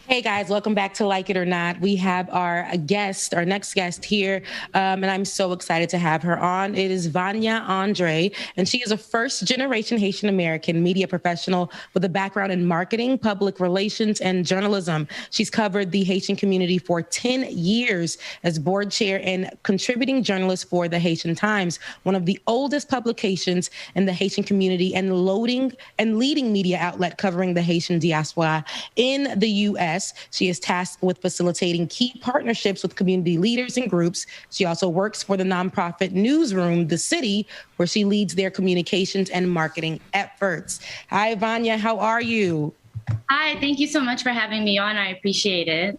Hey guys, welcome back to Like It or Not. We have our next guest here, and I'm so excited to have her on. It is Vania André, and she is a first generation Haitian American media professional with a background in marketing, public relations, and journalism. She's covered the Haitian community for 10 years as board chair and contributing journalist for the Haitian Times, one of the oldest publications in the Haitian community and leading media outlet covering the Haitian diaspora in the U.S. She is tasked with facilitating key partnerships with community leaders and groups. She also works for the nonprofit newsroom, The City, where she leads their communications and marketing efforts. Hi, Vanya. How are you? Hi, thank you so much for having me on. I appreciate it.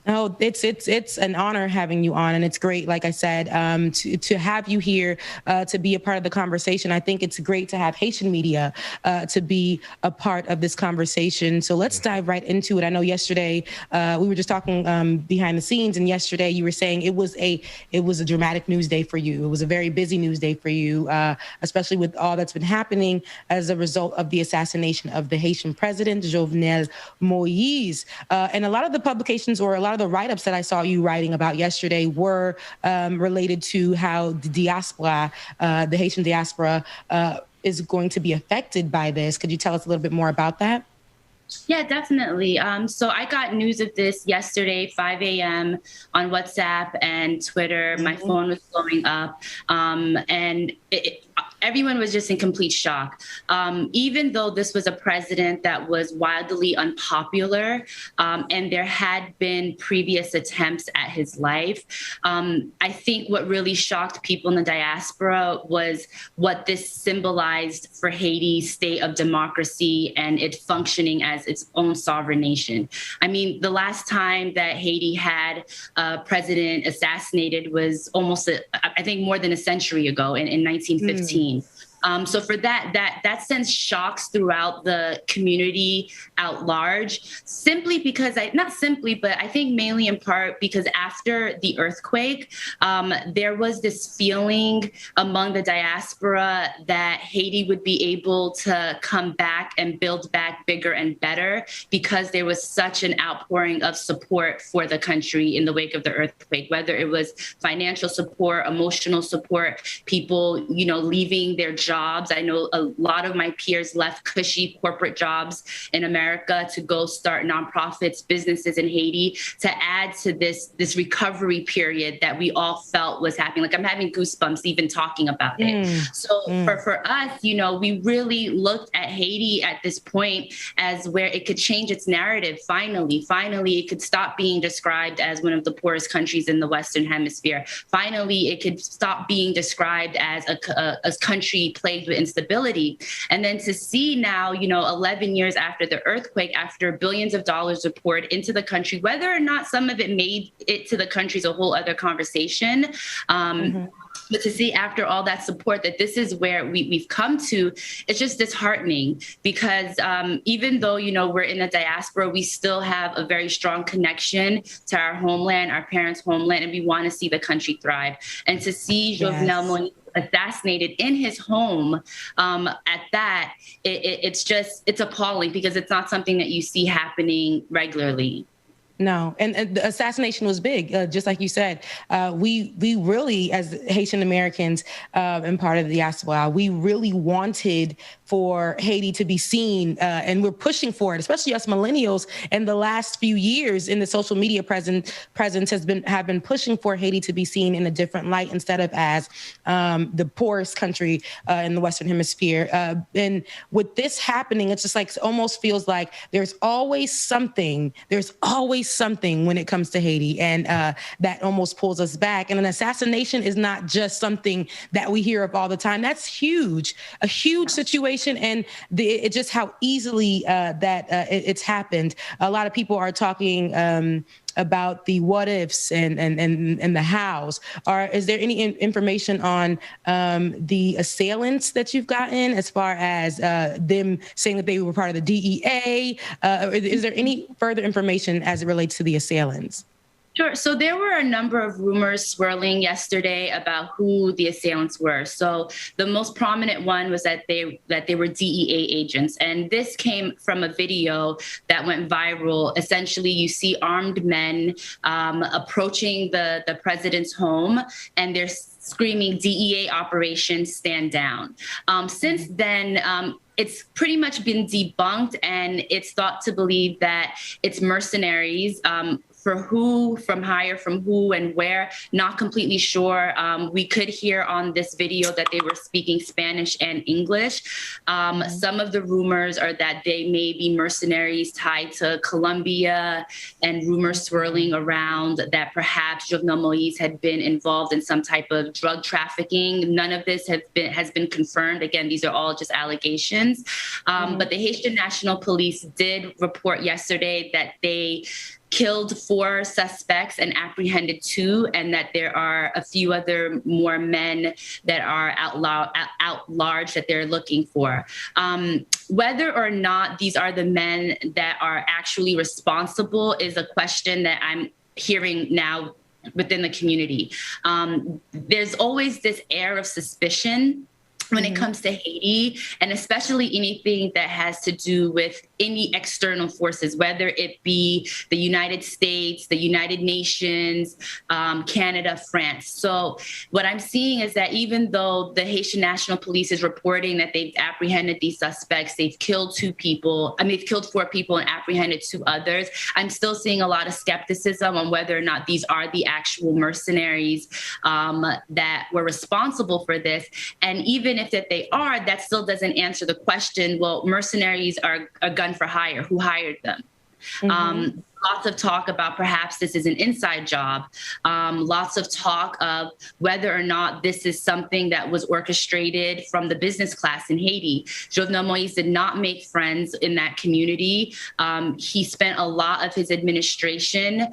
Oh, it's an honor having you on, and it's great, like I said, to have you here to be a part of the conversation. I think it's great to have Haitian media to be a part of this conversation. So let's dive right into it. I know yesterday we were just talking behind the scenes, and yesterday you were saying it was a dramatic news day for you. It was a very busy news day for you, especially with all that's been happening as a result of the assassination of the Haitian President Jovenel Moise, and a lot of the publications or a lot of the write-ups that I saw you writing about yesterday were related to how the diaspora, the Haitian diaspora, is going to be affected by this. Could you tell us a little bit more about that? Yeah, definitely. So I got news of this yesterday, 5 a.m. on WhatsApp and Twitter. My phone was blowing up, and everyone was just in complete shock. Even though this was a president that was wildly unpopular, and there had been previous attempts at his life, I think what really shocked people in the diaspora was what this symbolized for Haiti's state of democracy and it functioning as its own sovereign nation. I mean, the last time that Haiti had a president assassinated was almost, I think, more than a century ago in 1915. So for that sends shocks throughout the community at large, simply because not simply, but I think mainly in part because after the earthquake, there was this feeling among the diaspora that Haiti would be able to come back and build back bigger and better because there was such an outpouring of support for the country in the wake of the earthquake, whether it was financial support, emotional support, people, leaving their jobs. I know a lot of my peers left cushy corporate jobs in America to go start nonprofits, businesses in Haiti to add to this recovery period that we all felt was happening. Like I'm having goosebumps even talking about it. So for us, we really looked at Haiti at this point as where it could change its narrative. Finally, it could stop being described as one of the poorest countries in the Western Hemisphere. Finally, it could stop being described as a country plagued with instability. And then to see now, 11 years after the earthquake, after billions of dollars were poured into the country, whether or not some of it made it to the country is a whole other conversation. But to see after all that support that this is where we've come to, it's just disheartening because even though, we're in a diaspora, we still have a very strong connection to our homeland, our parents' homeland, and we want to see the country thrive. And to see Jovenel Moise assassinated in his home at that, it's appalling because it's not something that you see happening regularly. No, and the assassination was big, just like you said. We really, as Haitian Americans and part of the diaspora, we really wanted for Haiti to be seen, and we're pushing for it, especially us millennials. In the last few years, in the social media presence have been pushing for Haiti to be seen in a different light instead of as the poorest country in the Western Hemisphere. And with this happening, it's just like it almost feels like there's always something. There's always something when it comes to Haiti, and that almost pulls us back. And an assassination is not just something that we hear of all the time. That's huge, a huge situation, and it's just how easily it's happened. A lot of people are talking about the what ifs and the hows. Is there any information on the assailants that you've gotten as far as them saying that they were part of the DEA? Is there any further information as it relates to the assailants? Sure. So there were a number of rumors swirling yesterday about who the assailants were. So the most prominent one was that they were DEA agents, and this came from a video that went viral. Essentially, you see armed men approaching the president's home, and they're screaming "DEA operation, stand down." Since then, it's pretty much been debunked, and it's thought to believe that it's mercenaries. For who, from hire, from who and where, not completely sure. We could hear on this video that they were speaking Spanish and English. Some of the rumors are that they may be mercenaries tied to Colombia, and rumors swirling around that perhaps Jovenel Moise had been involved in some type of drug trafficking. None of this has been confirmed. Again, these are all just allegations. But the Haitian National Police did report yesterday that they killed 4 suspects and apprehended 2, and that there are a few other more men that are out large that they're looking for. Whether or not these are the men that are actually responsible is a question that I'm hearing now within the community. There's always this air of suspicion when it comes to Haiti, and especially anything that has to do with any external forces, whether it be the United States, the United Nations, Canada, France. So what I'm seeing is that even though the Haitian National Police is reporting that they've apprehended these suspects, they've killed 2 people, they've killed 4 people and apprehended 2 others, I'm still seeing a lot of skepticism on whether or not these are the actual mercenaries that were responsible for this. And even if that they are, that still doesn't answer the question, well, mercenaries are a gun for hire. Who hired them? Lots of talk about perhaps this is an inside job. Lots of talk of whether or not this is something that was orchestrated from the business class in Haiti. Jovenel Moise did not make friends in that community. He spent a lot of his administration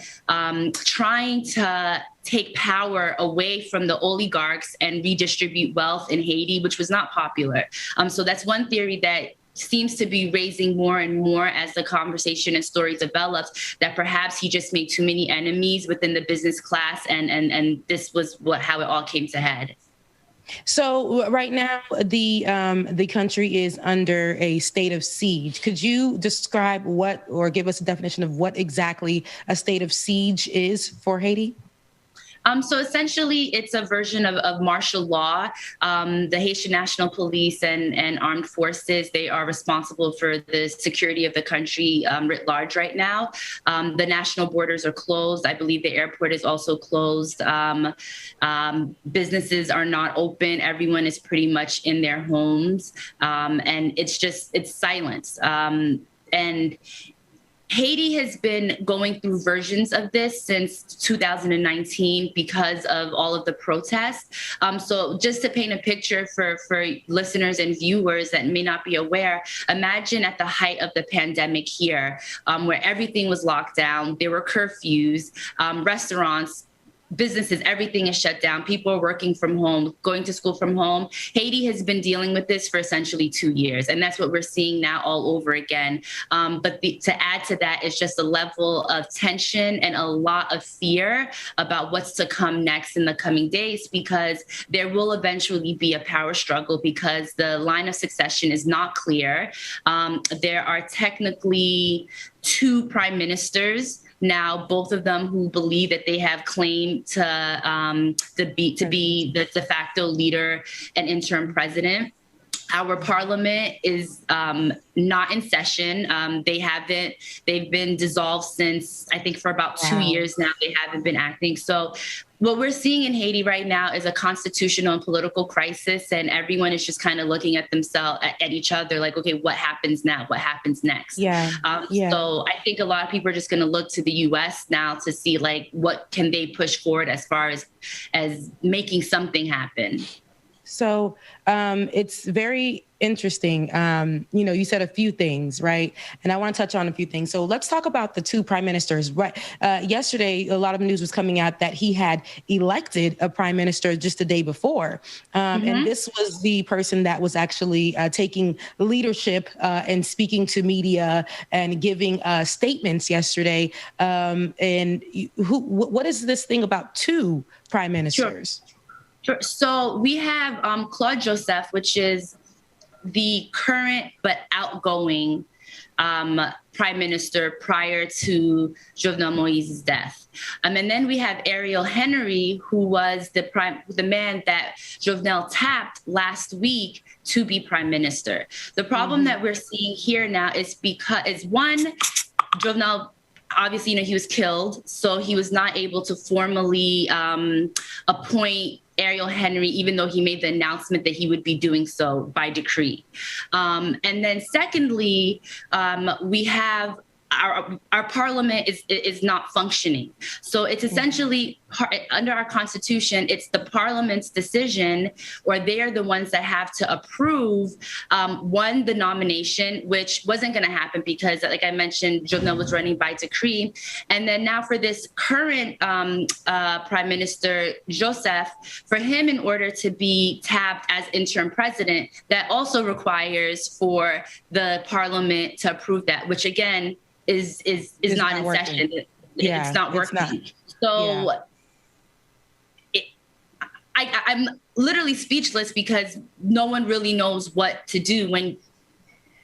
trying to take power away from the oligarchs and redistribute wealth in Haiti, which was not popular. So that's one theory that seems to be raising more and more as the conversation and story develops, that perhaps he just made too many enemies within the business class, and this was how it all came to head. So right now, the country is under a state of siege. Could you describe or give us a definition of what exactly a state of siege is for Haiti? So essentially, it's a version of martial law. The Haitian National Police and armed forces, they are responsible for the security of the country writ large right now. The national borders are closed. I believe the airport is also closed. Businesses are not open. Everyone is pretty much in their homes. And it's silence. And Haiti has been going through versions of this since 2019 because of all of the protests. So just to paint a picture for listeners and viewers that may not be aware, imagine at the height of the pandemic here, where everything was locked down, there were curfews, restaurants, businesses, everything is shut down. People are working from home, going to school from home. Haiti has been dealing with this for essentially 2 years. And that's what we're seeing now all over again. But to add to that is just a level of tension and a lot of fear about what's to come next in the coming days, because there will eventually be a power struggle because the line of succession is not clear. There are technically 2 prime ministers now, both of them who believe that they have claim to be the de facto leader and interim president. Our parliament is not in session. They've been dissolved since, I think, for about 2 years now. They haven't been acting. So what we're seeing in Haiti right now is a constitutional and political crisis, and everyone is just kind of looking at themselves, at each other, like, okay, what happens now? What happens next? So I think a lot of people are just going to look to the U.S. now to see, like, what can they push forward as far as making something happen. So it's very interesting. You said a few things, right? And I want to touch on a few things. So let's talk about the two prime ministers. Right. Yesterday, a lot of news was coming out that he had elected a prime minister just the day before. And this was the person that was actually taking leadership and speaking to media and giving statements yesterday. What is this thing about two prime ministers? Sure. Sure. So we have Claude Joseph, which is the current but outgoing prime minister prior to Jovenel Moise's death. And then we have Ariel Henry, who was the man that Jovenel tapped last week to be prime minister. The problem that we're seeing here now is one, Jovenel, obviously, he was killed, so he was not able to formally appoint Ariel Henry, even though he made the announcement that he would be doing so by decree. And then secondly, we have our parliament is not functioning. So it's essentially under our constitution, it's the parliament's decision, or they're the ones that have to approve the nomination, which wasn't going to happen because, like I mentioned, Jovenel was running by decree. And then now for this current prime minister, Joseph, for him, in order to be tapped as interim president, that also requires for the parliament to approve that, which again, is not in session. It's not working. So I'm literally speechless because no one really knows what to do when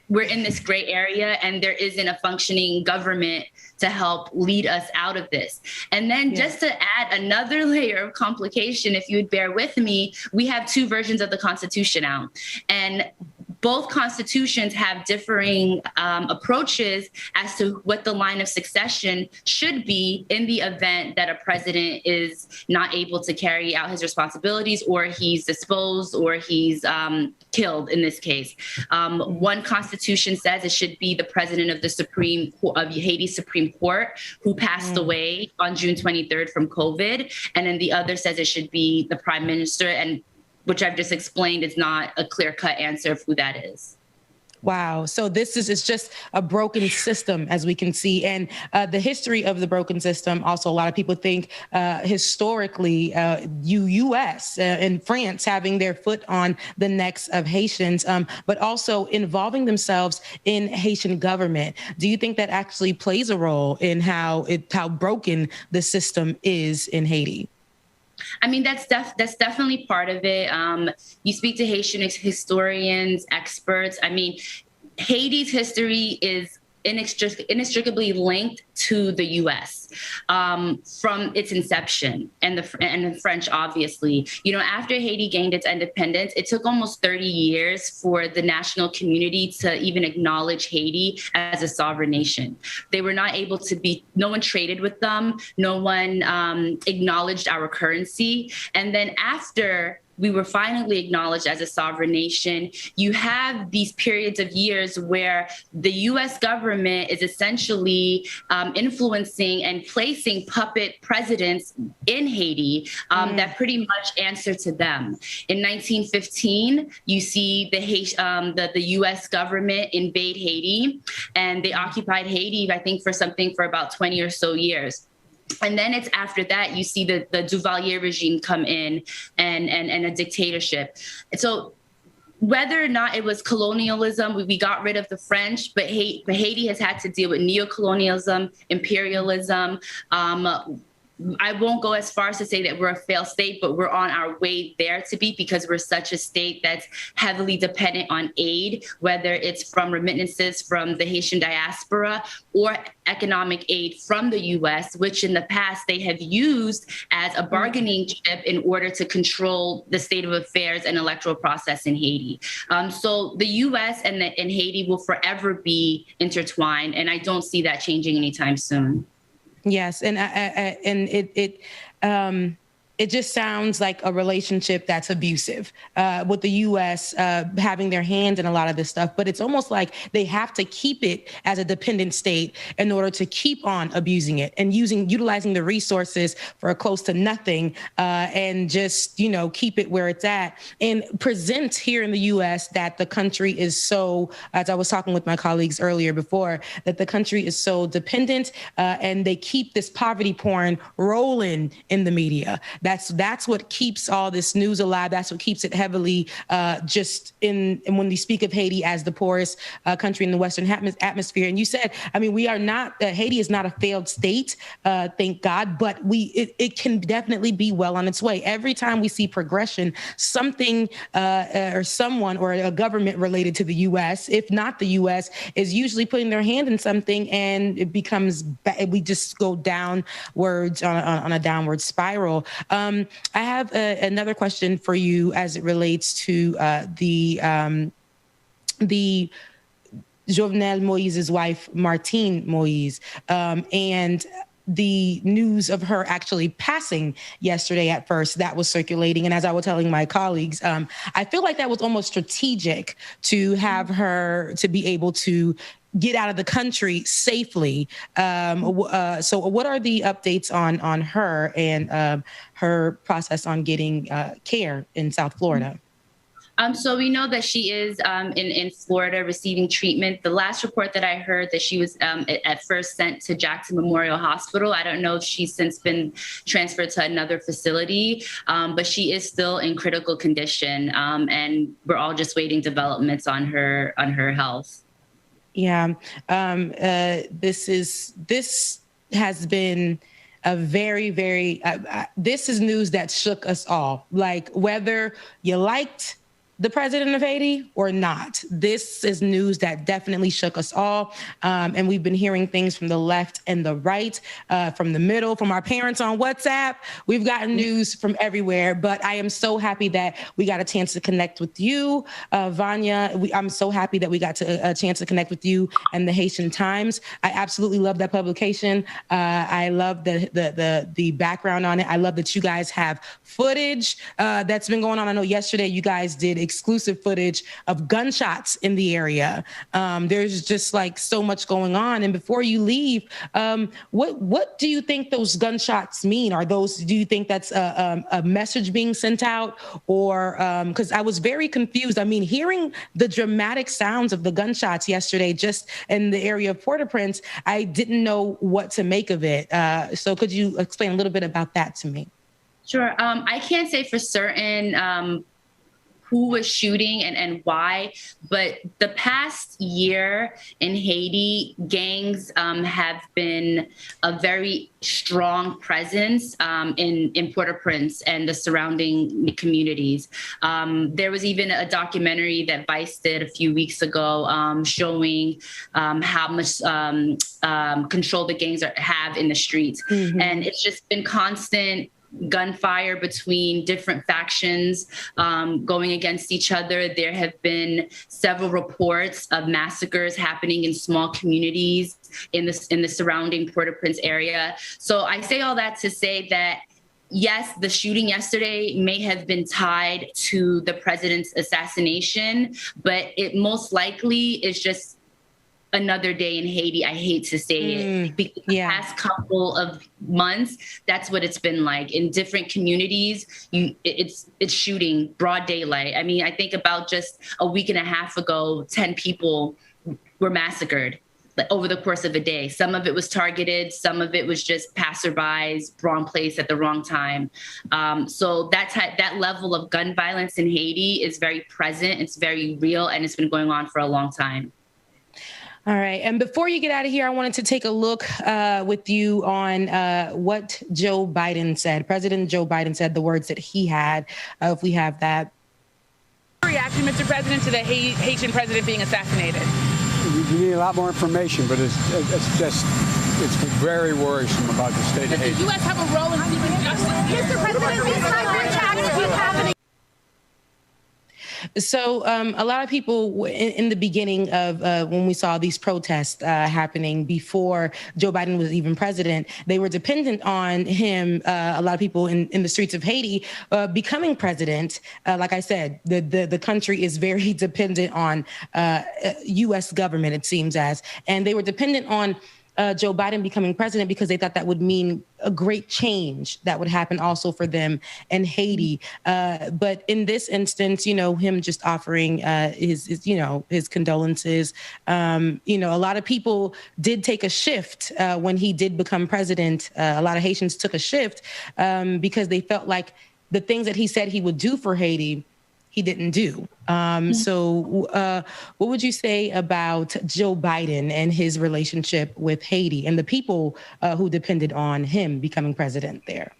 we're in this gray area and there isn't a functioning government to help lead us out of this. And then just to add another layer of complication, if you would bear with me, we have two versions of the Constitution now. And both constitutions have differing approaches as to what the line of succession should be in the event that a president is not able to carry out his responsibilities, or he's disposed, or he's killed in this case. One constitution says it should be the president of Haiti's Supreme Court, who passed away on June 23rd from COVID. And then the other says it should be the prime minister, and which I've just explained is not a clear-cut answer of who that is. Wow. So it's just a broken system, as we can see. And the history of the broken system, also, a lot of people think historically, U.S. And France having their foot on the necks of Haitians, but also involving themselves in Haitian government. Do you think that actually plays a role in how broken the system is in Haiti? I mean, that's definitely part of it. You speak to Haitian historians, experts. I mean, Haiti's history is inextricably linked to the U.S. From its inception, and the French, obviously. After Haiti gained its independence, it took almost 30 years for the national community to even acknowledge Haiti as a sovereign nation. They were not able to no one traded with them, no one acknowledged our currency. And then after we were finally acknowledged as a sovereign nation, you have these periods of years where the U.S. government is essentially influencing and placing puppet presidents in Haiti that pretty much answer to them. In 1915, you see the U.S. government invade Haiti, and they occupied Haiti, I think, for about 20 or so years. And then it's after that you see the Duvalier regime come in and a dictatorship. And so whether or not it was colonialism, we got rid of the French, but Haiti has had to deal with neocolonialism, imperialism. I won't go as far as to say that we're a failed state, but we're on our way there to be, because we're such a state that's heavily dependent on aid, whether it's from remittances from the Haitian diaspora or economic aid from the U.S., which in the past they have used as a bargaining chip in order to control the state of affairs and electoral process in Haiti. So the U.S. and Haiti will forever be intertwined, and I don't see that changing anytime soon. Yes, and it just sounds like a relationship that's abusive, with the U.S. Having their hands in a lot of this stuff. But it's almost like they have to keep it as a dependent state in order to keep on abusing it and utilizing the resources for close to nothing, and just, keep it where it's at and present here in the U.S. that the country is so, as I was talking with my colleagues earlier before, that the country is so dependent, and they keep this poverty porn rolling in the media. That's what keeps all this news alive. That's what keeps it heavily just in. And when we speak of Haiti as the poorest country in the Western atmosphere, and you said, we are not. Haiti is not a failed state, thank God, but it can definitely be well on its way. Every time we see progression, something or someone or a government related to the U.S., if not the U.S., is usually putting their hand in something, and it becomes. We just go downwards on a downward spiral. I have another question for you as it relates to the Jovenel Moise's wife, Martine Moise, and the news of her actually passing yesterday. At first, that was circulating. And as I was telling my colleagues, I feel like that was almost strategic to have her to be able to get out of the country safely. So what are the updates on her and her process on getting care in South Florida? So we know that she is in Florida receiving treatment. The last report that I heard that she was at first sent to Jackson Memorial Hospital. I don't know if she's since been transferred to another facility, but she is still in critical condition, and we're all just waiting developments on her health. Yeah, this has been a very, very, this is news that shook us all. Like, whether you liked the president of Haiti or not, this is news that definitely shook us all. And we've been hearing things from the left and the right, from the middle, from our parents on WhatsApp. We've gotten news from everywhere, but I am so happy that we got a chance to connect with you, Vania. I'm so happy that we got a chance to connect with you and the Haitian Times. I absolutely love that publication. I love the background on it. I love that you guys have footage that's been going on. I know yesterday you guys did exclusive footage of gunshots in the area. There's just like so much going on. And before you leave, what do you think those gunshots mean? Do you think that's a message being sent out, or because I was very confused. Hearing the dramatic sounds of the gunshots yesterday, just in the area of Port-au-Prince, I didn't know what to make of it. So could you explain a little bit about that to me? Sure. I can't say for certain who was shooting and why, but the past year in Haiti, gangs have been a very strong presence in Port-au-Prince and the surrounding communities. There was even a documentary that Vice did a few weeks ago showing how much control the gangs have in the streets. Mm-hmm. And it's just been constant gunfire between different factions going against each other. There have been several reports of massacres happening in small communities in the surrounding Port-au-Prince area. So I say all that to say that, yes, the shooting yesterday may have been tied to the president's assassination, but it most likely is just another day in Haiti. I hate to say it, because the past couple of months, that's what it's been like in different communities. It's shooting broad daylight. I think about just a week and a half ago, 10 people were massacred over the course of a day. Some of it was targeted, some of it was just passerbys, wrong place at the wrong time. So that level of gun violence in Haiti is very present, it's very real, and it's been going on for a long time. All right. And before you get out of here, I wanted to take a look with you on what Joe Biden said. President Joe Biden said the words that he had, if we have that. Reaction, Mr. President, to the Haitian president being assassinated. You need a lot more information, but it's very worrisome about the state of Haiti. Does the U.S. have a role in seeking justice? Mr. President, these hybrid attacks keep happening. So a lot of people in the beginning of when we saw these protests happening before Joe Biden was even president, they were dependent on him. A lot of people in the streets of Haiti becoming president. Like I said, the country is very dependent on U.S. government, it seems as, and they were dependent on Joe Biden becoming president because they thought that would mean a great change that would happen also for them in Haiti. But in this instance, him just offering his condolences. A lot of people did take a shift when he did become president. A lot of Haitians took a shift because they felt like the things that he said he would do for Haiti, he didn't do. So what would you say about Joe Biden and his relationship with Haiti and the people who depended on him becoming president there?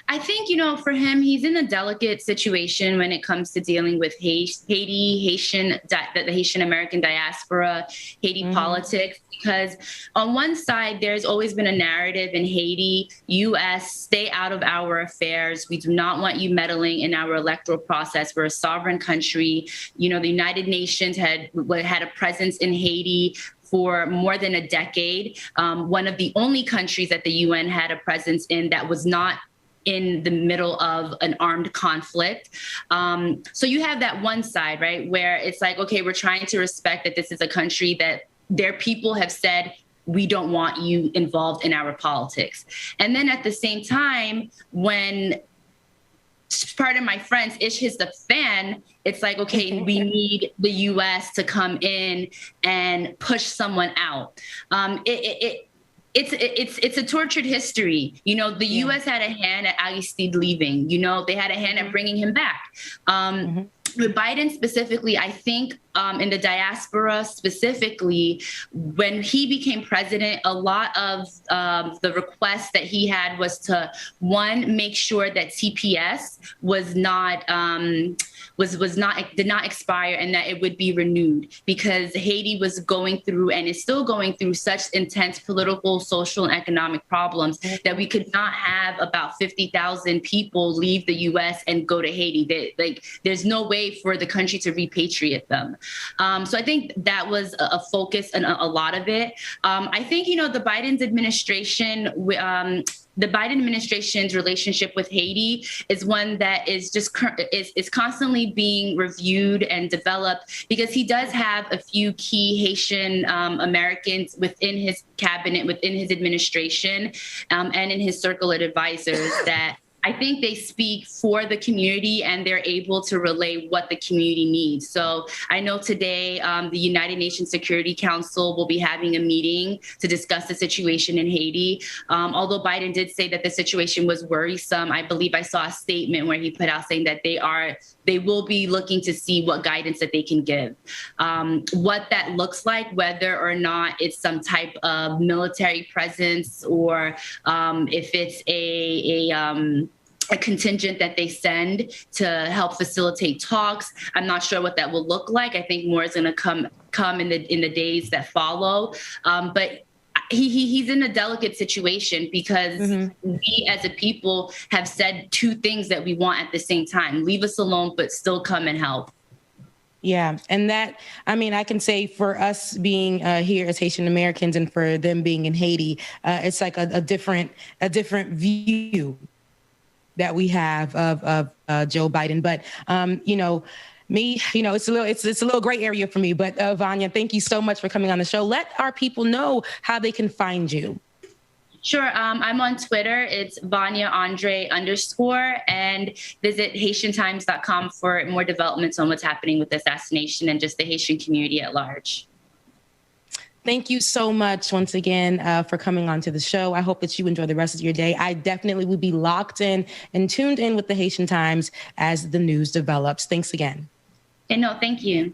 I think, for him, he's in a delicate situation when it comes to dealing with Haiti, the Haitian American diaspora, Haiti politics, because on one side, there's always been a narrative in Haiti, U.S., stay out of our affairs. We do not want you meddling in our electoral process. We're a sovereign country. The United Nations had a presence in Haiti for more than a decade. One of the only countries that the UN had a presence in that was not in the middle of an armed conflict. So you have that one side, right, where it's like, okay, we're trying to respect that this is a country that their people have said, we don't want you involved in our politics. And then at the same time, when part of my friends, Ish hits the fan, it's like, okay, we need the U.S. to come in and push someone out. It's a tortured history. The U.S. had a hand at Aristide leaving. They had a hand at bringing him back. With Biden specifically, I think in the diaspora specifically, when he became president, a lot of the requests that he had was to, one, make sure that TPS did not expire and that it would be renewed, because Haiti was going through and is still going through such intense political, social, and economic problems that we could not have about 50,000 people leave the U.S. and go to Haiti. There's no way for the country to repatriate them. So I think that was a focus in a lot of it. I think, the Biden administration's relationship with Haiti is one that is constantly being reviewed and developed, because he does have a few key Haitian Americans within his cabinet, within his administration, and in his circle of advisors that I think they speak for the community and they're able to relay what the community needs. So I know today the United Nations Security Council will be having a meeting to discuss the situation in Haiti. Although Biden did say that the situation was worrisome, I believe I saw a statement where he put out saying that they will be looking to see what guidance that they can give. What that looks like, whether or not it's some type of military presence or if it's a contingent that they send to help facilitate talks. I'm not sure what that will look like. I think more is going to come in the days that follow. But he's in a delicate situation because we as a people have said two things that we want at the same time: leave us alone, but still come and help. Yeah. And I can say for us being here as Haitian Americans and for them being in Haiti, it's like a different view that we have of Joe Biden. But, it's a little gray area for me. But Vania, thank you so much for coming on the show. Let our people know how they can find you. Sure. I'm on Twitter. It's Vania André _ and visit HaitianTimes.com for more developments on what's happening with the assassination and just the Haitian community at large. Thank you so much once again for coming on to the show. I hope that you enjoy the rest of your day. I definitely will be locked in and tuned in with the Haitian Times as the news develops. Thanks again. No, thank you.